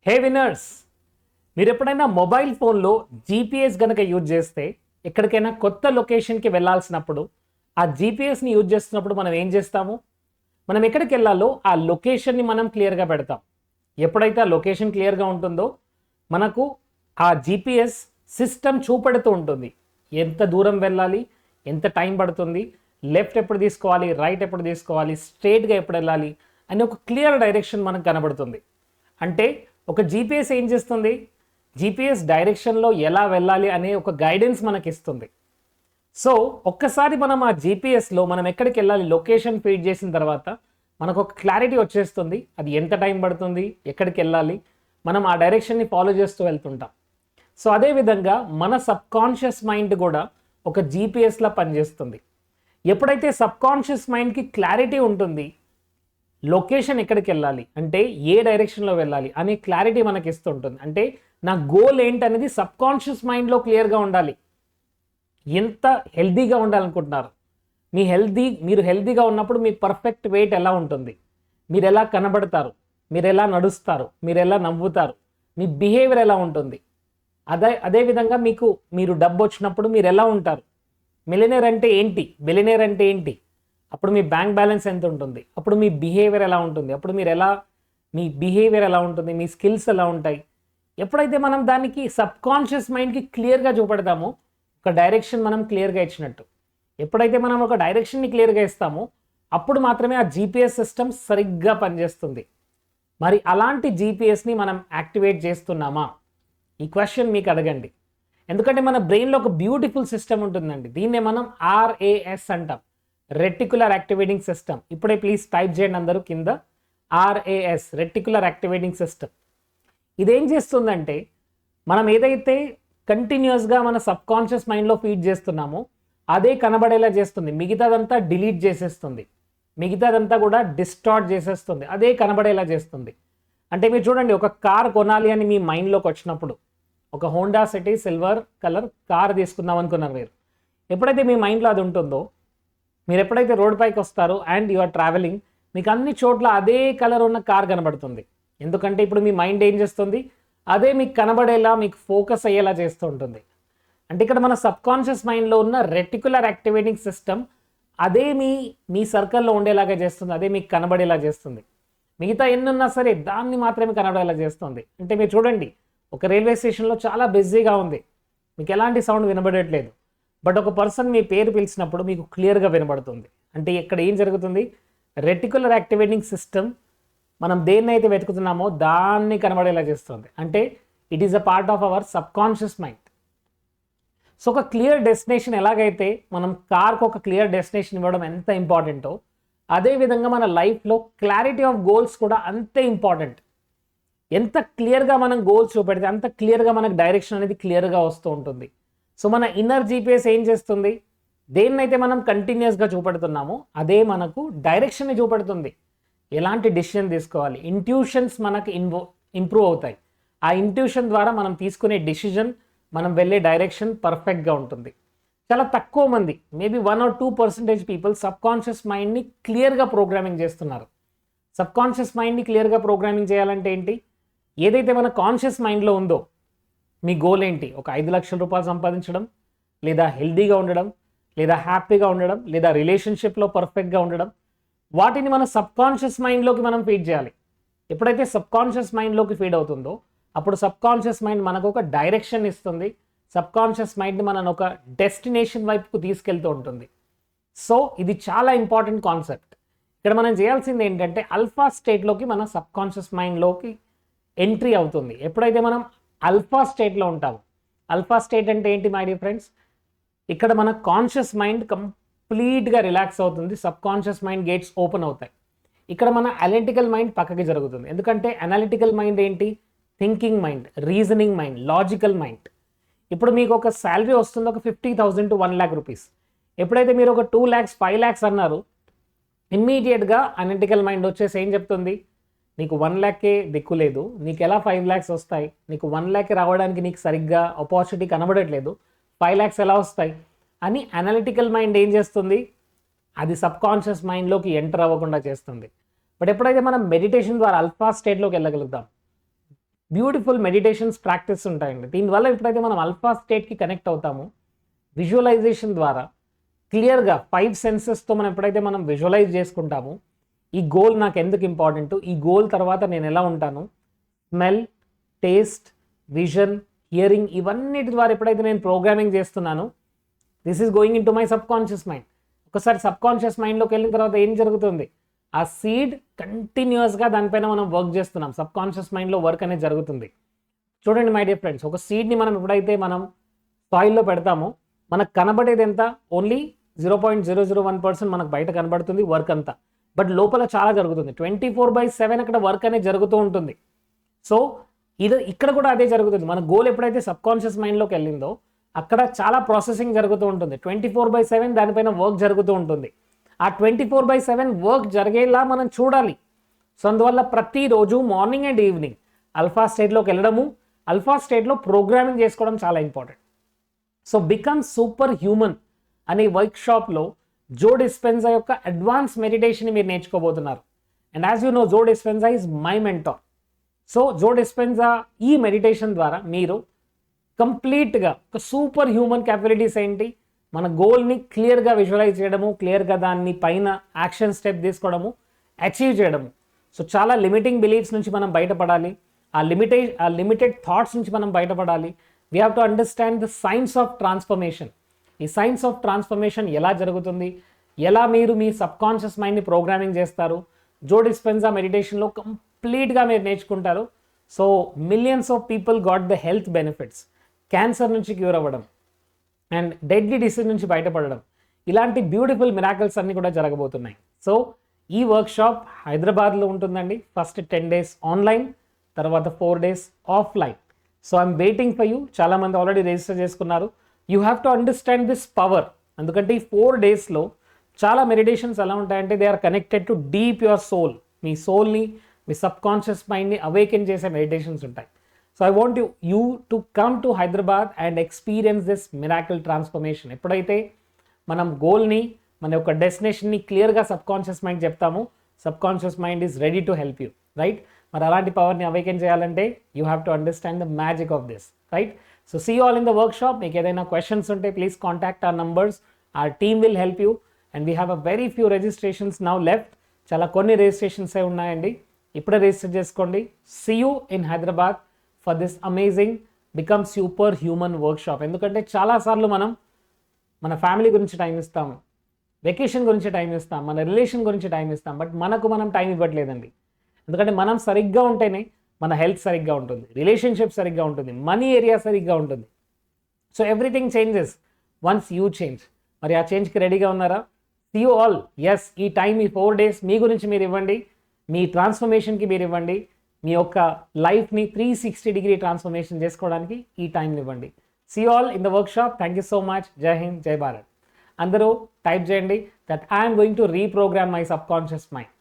హే winners, మీరు ఎప్పుడైనా mobile ఫోన్లో జీపీఎస్ గనక యూజ్ చేస్తే ఎక్కడికైనా కొత్త లొకేషన్కి వెళ్ళాల్సినప్పుడు ఆ జీపీఎస్ని యూజ్ చేస్తున్నప్పుడు మనం ఏం చేస్తాము? మనం ఎక్కడికి వెళ్ళాలో ఆ లొకేషన్ని మనం క్లియర్గా పెడతాం. ఎప్పుడైతే ఆ లొకేషన్ క్లియర్గా ఉంటుందో మనకు ఆ జీపీఎస్ సిస్టమ్ చూపెడుతూ ఉంటుంది. ఎంత దూరం వెళ్ళాలి, ఎంత టైం పడుతుంది, లెఫ్ట్ ఎప్పుడు తీసుకోవాలి, రైట్ ఎప్పుడు తీసుకోవాలి, స్ట్రైట్గా ఎప్పుడు వెళ్ళాలి అని ఒక క్లియర్ డైరెక్షన్ మనకు కనబడుతుంది. అంటే ఒక జీపీఎస్ ఏం చేస్తుంది? జీపీఎస్ డైరెక్షన్లో ఎలా వెళ్ళాలి అనే ఒక గైడెన్స్ మనకి ఇస్తుంది. సో ఒక్కసారి మనం ఆ జీపీఎస్లో మనం ఎక్కడికి వెళ్ళాలి లొకేషన్ ఫీడ్ చేసిన తర్వాత మనకు ఒక క్లారిటీ వచ్చేస్తుంది. అది ఎంత టైం పడుతుంది, ఎక్కడికి వెళ్ళాలి, మనం ఆ డైరెక్షన్ని ఫాలో చేస్తూ వెళ్తుంటాం. సో అదేవిధంగా మన సబ్కాన్షియస్ మైండ్ కూడా ఒక జీపీఎస్లా పనిచేస్తుంది. ఎప్పుడైతే సబ్కాన్షియస్ మైండ్కి క్లారిటీ ఉంటుంది, లొకేషన్ ఎక్కడికి వెళ్ళాలి అంటే ఏ డైరెక్షన్లో వెళ్ళాలి అనే క్లారిటీ మనకి ఇస్తుంటుంది. అంటే నా గోల్ ఏంటనేది సబ్కాన్షియస్ మైండ్లో క్లియర్గా ఉండాలి. ఎంత హెల్దీగా ఉండాలనుకుంటున్నారు, మీరు హెల్దీగా ఉన్నప్పుడు మీ పర్ఫెక్ట్ వెయిట్ ఎలా ఉంటుంది, మీరు ఎలా కనబడతారు, మీరు ఎలా నడుస్తారు, మీరు ఎలా నవ్వుతారు, మీ బిహేవియర్ ఎలా ఉంటుంది, అదేవిధంగా మీరు డబ్బు వచ్చినప్పుడు మీరు ఎలా ఉంటారు, మిలియనేర్ అంటే ఏంటి, బిలియనేర్ అంటే ఏంటి, అప్పుడు మీ బ్యాంక్ బ్యాలెన్స్ ఎంత ఉంటుంది, అప్పుడు మీ బిహేవియర్ ఎలా ఉంటుంది, అప్పుడు మీ బిహేవియర్ ఎలా ఉంటుంది, మీ స్కిల్స్ ఎలా ఉంటాయి. ఎప్పుడైతే మనం దానికి సబ్కాన్షియస్ మైండ్కి క్లియర్గా చూపెడతామో ఒక డైరెక్షన్ మనం క్లియర్గా ఇచ్చినట్టు. ఎప్పుడైతే మనం ఒక డైరెక్షన్ని క్లియర్గా ఇస్తామో అప్పుడు మాత్రమే ఆ జీపీఎస్ సిస్టమ్ సరిగ్గా పనిచేస్తుంది. మరి అలాంటి జీపీఎస్ని మనం యాక్టివేట్ చేస్తున్నామా? ఈ క్వశ్చన్ మీకు అడగండి. ఎందుకంటే మన బ్రెయిన్లో ఒక బ్యూటిఫుల్ సిస్టమ్ ఉంటుందండి. దీన్నే మనం ఆర్ఏఎస్ అంటాం, రెటిక్యులర్ యాక్టివేటింగ్ సిస్టమ్. ఇప్పుడే ప్లీజ్ టైప్ చేయండి అందరూ కింద, ఆర్ఏఎస్, రెటిక్యులర్ యాక్టివేటింగ్ సిస్టమ్. ఇదేం చేస్తుందంటే మనం ఏదైతే కంటిన్యూస్గా మన సబ్కాన్షియస్ మైండ్లో ఫీడ్ చేస్తున్నామో అదే కనబడేలా చేస్తుంది. మిగతాదంతా డిలీట్ చేసేస్తుంది, మిగతాదంతా కూడా డిస్టార్ట్ చేసేస్తుంది, అదే కనబడేలా చేస్తుంది. అంటే మీరు చూడండి, ఒక కార్ కొనాలి అని మీ మైండ్లోకి వచ్చినప్పుడు, ఒక Honda city silver colour car తీసుకుందాం అనుకున్నారు మీరు. ఎప్పుడైతే మీ మైండ్లో అది ఉంటుందో, మీరు ఎప్పుడైతే రోడ్ పైకి వస్తారో అండ్ యు ఆర్ ట్రావెలింగ్, మీకు అన్ని చోట్ల అదే కలర్ ఉన్న కార్ కనబడుతుంది. ఎందుకంటే ఇప్పుడు మీ మైండ్ ఏం చేస్తుంది, అదే మీకు కనబడేలా, మీకు ఫోకస్ అయ్యేలా చేస్తూ ఉంటుంది. అంటే ఇక్కడ మన సబ్కాన్షియస్ మైండ్లో ఉన్న రెటిక్యులర్ యాక్టివేటింగ్ సిస్టమ్ అదే మీ సర్కిల్లో ఉండేలాగా చేస్తుంది, అదే మీకు కనబడేలా చేస్తుంది. మిగతా ఎన్ని ఉన్నా సరే దాన్ని మాత్రమే కనబడేలా చేస్తుంది. అంటే మీరు చూడండి, ఒక రైల్వే స్టేషన్లో చాలా బిజీగా ఉంది, మీకు ఎలాంటి సౌండ్ వినబడట్లేదు, బట్ ఒక పర్సన్ మీ పేరు పిలిచినప్పుడు మీకు క్లియర్గా వినబడుతుంది. అంటే ఇక్కడ ఏం జరుగుతుంది, రెటిక్యులర్ యాక్టివేటింగ్ సిస్టమ్ మనం దేన్నైతే వెతుకుతున్నామో దాన్ని కనబడేలా చేస్తుంది. అంటే it is a part of our subconscious mind. So ఒక క్లియర్ డెస్టినేషన్ ఎలాగైతే మనం కార్కు ఒక క్లియర్ డెస్టినేషన్ ఇవ్వడం ఎంత ఇంపార్టెంటో, అదేవిధంగా మన లైఫ్లో క్లారిటీ ఆఫ్ గోల్స్ కూడా అంతే ఇంపార్టెంట్. ఎంత క్లియర్గా మనం గోల్స్ చూపెడితే అంత క్లియర్గా మనకు డైరెక్షన్ అనేది క్లియర్గా వస్తూ ఉంటుంది. సో మన ఇన్నర్ జీపీఎస్ ఏం చేస్తుంది, దేన్నైతే మనం కంటిన్యూస్గా చూపెడుతున్నామో అదే మనకు డైరెక్షన్ని చూపెడుతుంది. ఎలాంటి డెసిషన్ తీసుకోవాలి, ఇంట్యూషన్స్ మనకు ఇంప్రూవ్ అవుతాయి. ఆ ఇంట్యూషన్ ద్వారా మనం తీసుకునే డెసిషన్, మనం వెళ్ళే డైరెక్షన్ పర్ఫెక్ట్గా ఉంటుంది. చాలా తక్కువ మంది, మేబీ 1 or 2% పీపుల్ సబ్కాన్షియస్ మైండ్ని క్లియర్గా ప్రోగ్రామింగ్ చేస్తున్నారు. సబ్కాన్షియస్ మైండ్ని క్లియర్గా ప్రోగ్రామింగ్ చేయాలంటే ఏంటి, ఏదైతే మన కాన్షియస్ మైండ్లో ఉందో, మీ గోల్ ఏంటి, ఒక 5 లక్షల రూపాయలు సంపాదించడం, లేదా హెల్దీగా ఉండడం, లేదా హ్యాపీగా ఉండడం, లేదా రిలేషన్షిప్లో పర్ఫెక్ట్గా ఉండడం, వాటిని మన సబ్కాన్షియస్ మైండ్లోకి మనం ఫీడ్ చేయాలి. ఎప్పుడైతే సబ్కాన్షియస్ మైండ్లోకి ఫీడ్ అవుతుందో అప్పుడు సబ్కాన్షియస్ మైండ్ మనకు ఒక డైరెక్షన్ ఇస్తుంది. సబ్కాన్షియస్ మైండ్ మనను ఒక డెస్టినేషన్ వైపుకు తీసుకెళ్తూ ఉంటుంది. సో ఇది చాలా ఇంపార్టెంట్ కాన్సెప్ట్. ఇక్కడ మనం చేయాల్సింది ఏంటంటే ఆల్ఫా స్టేట్లోకి మన సబ్కాన్షియస్ మైండ్లోకి ఎంట్రీ అవుతుంది. ఎప్పుడైతే మనం ఆల్ఫా స్టేట్లో ఉంటామో, ఆల్ఫా స్టేట్ అంటే ఏంటి మై డియర్ ఫ్రెండ్స్, ఇక్కడ మన కాన్షియస్ మైండ్ కంప్లీట్గా రిలాక్స్ అవుతుంది, సబ్కాన్షియస్ మైండ్ గేట్స్ ఓపెన్ అవుతాయి. ఇక్కడ మన అనలిటికల్ మైండ్ పక్కకి జరుగుతుంది. ఎందుకంటే అనలిటికల్ మైండ్ ఏంటి, thinking mind, reasoning mind, logical mind. ఇప్పుడు మీకు ఒక శాలరీ వస్తుంది, ఒక 50,000 to 1 lakh రూపీస్. ఎప్పుడైతే మీరు ఒక 2 lakhs 5 lakhs అన్నారు, ఇమ్మీడియట్గా అనలిటికల్ మైండ్ వచ్చేసి ఏం చెప్తుంది, నీకు 1 lakh దిక్కు లేదు, నీకు ఎలా 5 lakhs వస్తాయి, నీకు 1 lakh రావడానికి నీకు సరిగ్గా ఆపర్చునిటీ కనబడట్లేదు, 5 lakhs ఎలా వస్తాయి అని అనలిటికల్ మైండ్ ఏం చేస్తుంది, అది సబ్కాన్షియస్ మైండ్లోకి ఎంటర్ అవ్వకుండా చేస్తుంది. బట్ ఎప్పుడైతే మనం మెడిటేషన్ ద్వారా ఆల్ఫా స్టేట్లోకి వెళ్ళగలుగుతాం, బ్యూటిఫుల్ మెడిటేషన్స్ ప్రాక్టీస్ ఉంటాయండి. దీనివల్ల ఎప్పుడైతే మనం ఆల్ఫా స్టేట్కి కనెక్ట్ అవుతామో విజువలైజేషన్ ద్వారా క్లియర్గా 5 సెన్సెస్తో మనం ఎప్పుడైతే మనం విజువలైజ్ చేసుకుంటామో ఈ గోల్ నాకు ఎందుకు ఇంపార్టెంట్, ఈ గోల్ తర్వాత నేను ఎలా ఉంటాను, స్మెల్, టేస్ట్, విజన్, హియరింగ్, ఇవన్నిటి ద్వారా ఎప్పుడైతే నేను ప్రోగ్రామింగ్ చేస్తున్నానో this is going in to my subconscious mind. ఒకసారి సబ్ కాన్షియస్ మైండ్లోకి వెళ్ళిన తర్వాత ఏం జరుగుతుంది, ఆ సీడ్ కంటిన్యూస్గా దానిపైన మనం వర్క్ చేస్తున్నాం. సబ్ కాన్షియస్ మైండ్లో వర్క్ అనేది జరుగుతుంది. చూడండి మై డియర్ ఫ్రెండ్స్, ఒక సీడ్ని మనం ఎప్పుడైతే మనం సాయిల్లో పెడతామో మనకు కనబడేది ఎంత, ఓన్లీ 0.001% మనకు బయట కనబడుతుంది వర్క్ అంతా. బట్ లోపల చాలా జరుగుతుంది. 24/7 అక్కడ వర్క్ అనేది జరుగుతూ ఉంటుంది. సో ఇక్కడ కూడా అదే జరుగుతుంది. మన గోల్ ఎప్పుడైతే సబ్ కాన్షియస్ మైండ్లోకి వెళ్ళిందో అక్కడ చాలా ప్రాసెసింగ్ జరుగుతూ ఉంటుంది. 24/7 దానిపైన వర్క్ జరుగుతూ ఉంటుంది. ఆ 24/7 వర్క్ జరిగేలా మనం చూడాలి. సో అందువల్ల ప్రతిరోజు మార్నింగ్ అండ్ ఈవినింగ్ ఆల్ఫా స్టేట్లోకి వెళ్ళడము, ఆల్ఫా స్టేట్లో ప్రోగ్రామింగ్ చేసుకోవడం చాలా important. So become super human అనే వర్క్షాప్లో జో డిస్పెన్జా యొక్క అడ్వాన్స్ మెడిటేషన్ మీరు నేర్చుకోబోతున్నారు. And as you know Joe Dispenza is my mentor. So Joe Dispenza ఈ మెడిటేషన్ ద్వారా మీరు కంప్లీట్గా ఒక సూపర్ హ్యూమన్ క్యాపబిలిటీస్ ఏంటి, మన గోల్ని క్లియర్గా విజువలైజ్ చేయడము, క్లియర్గా దాన్ని పైన యాక్షన్ స్టెప్ తీసుకోవడము, అచీవ్ చేయడము. సో చాలా లిమిటింగ్ బిలీఫ్స్ నుంచి మనం బయటపడాలి, ఆ లిమిటెడ్ థాట్స్ నుంచి మనం బయటపడాలి. We have to understand the science of transformation. ఈ సైన్స్ ఆఫ్ ట్రాన్స్ఫర్మేషన్ ఎలా జరుగుతుంది, ఎలా మీరు మీ సబ్ కాన్షియస్ మైండ్ని ప్రోగ్రామింగ్ చేస్తారు, జో డిస్పెన్జా మెడిటేషన్లో కంప్లీట్గా మీరు నేర్చుకుంటారు. So millions of people got the health benefits, cancer నుంచి క్యూర్ అవ్వడం అండ్ డెడ్లీ డిసీజ్ నుంచి బయటపడడం, ఇలాంటి బ్యూటిఫుల్ మిరాకిల్స్ అన్నీ కూడా జరగబోతున్నాయి. సో ఈ వర్క్షాప్ హైదరాబాద్లో ఉంటుందండి. ఫస్ట్ 10 days ఆన్లైన్, తర్వాత 4 days offline. So I'm waiting for you. చాలామంది ఆల్రెడీ రిజిస్టర్ చేసుకున్నారు. You have to understand this power. ఎందుకంటే ఈ 4 daysలో చాలా మెడిటేషన్స్ ఎలా ఉంటాయంటే they are connected to deep your soul. మీ సోల్ని, మీ సబ్ కాన్షియస్ మైండ్ని అవేకెన్ చేసే మెడిటేషన్స్ ఉంటాయి. So I want you to come to Hyderabad and experience this miracle transformation. ఎప్పుడైతే మనం గోల్ని, మన యొక్క డెస్టినేషన్ని క్లియర్గా సబ్ కాన్షియస్ మైండ్ చెప్తాము, sub conscious mind is ready to help you, right? మరి అలాంటి పవర్ని అవేకెన్ చేయాలంటే you have to understand the magic of this, right? So see all in the workshop. మీకు ఏదైనా క్వశ్చన్స్ ఉంటే please contact our numbers. our team will help you and we have a very few registrations now left. చాలా కొన్ని రిజిస్ట్రేషన్సే ఉన్నాయండి, ఇప్పుడే register చేసుకోండి. See you in Hyderabad for this amazing become super human workshop. ఎందుకంటే చాలాసార్లు మనం మన ఫ్యామిలీ గురించి టైం ఇస్తాం, వెకేషన్ గురించి టైం ఇస్తాం, మన రిలేషన్ గురించి టైం ఇస్తాం, బట్ మనకు మనం టైం ఇవ్వట్లేదండి. ఎందుకంటే మనం సరిగ్గా ఉంటేనే మన హెల్త్ సరిగ్గా ఉంటుంది, రిలేషన్షిప్ సరిగ్గా ఉంటుంది, మనీ ఏరియా సరిగ్గా ఉంటుంది. So everything changes once you change. మరి ఆ చేంజ్కి రెడీగా ఉన్నారా? See you all. ఎస్, ఈ టైం, ఈ 4 days మీ గురించి మీరు ఇవ్వండి, మీ ట్రాన్స్ఫర్మేషన్కి మీరు ఇవ్వండి, మీ యొక్క లైఫ్ని 360-degree ట్రాన్స్ఫర్మేషన్ చేసుకోవడానికి ఈ టైంని ఇవ్వండి. See you all in the workshop. Thank you so much. జై హింద్, జై భారత్. అందరూ టైప్ చేయండి that I'm going to reprogram my subconscious mind.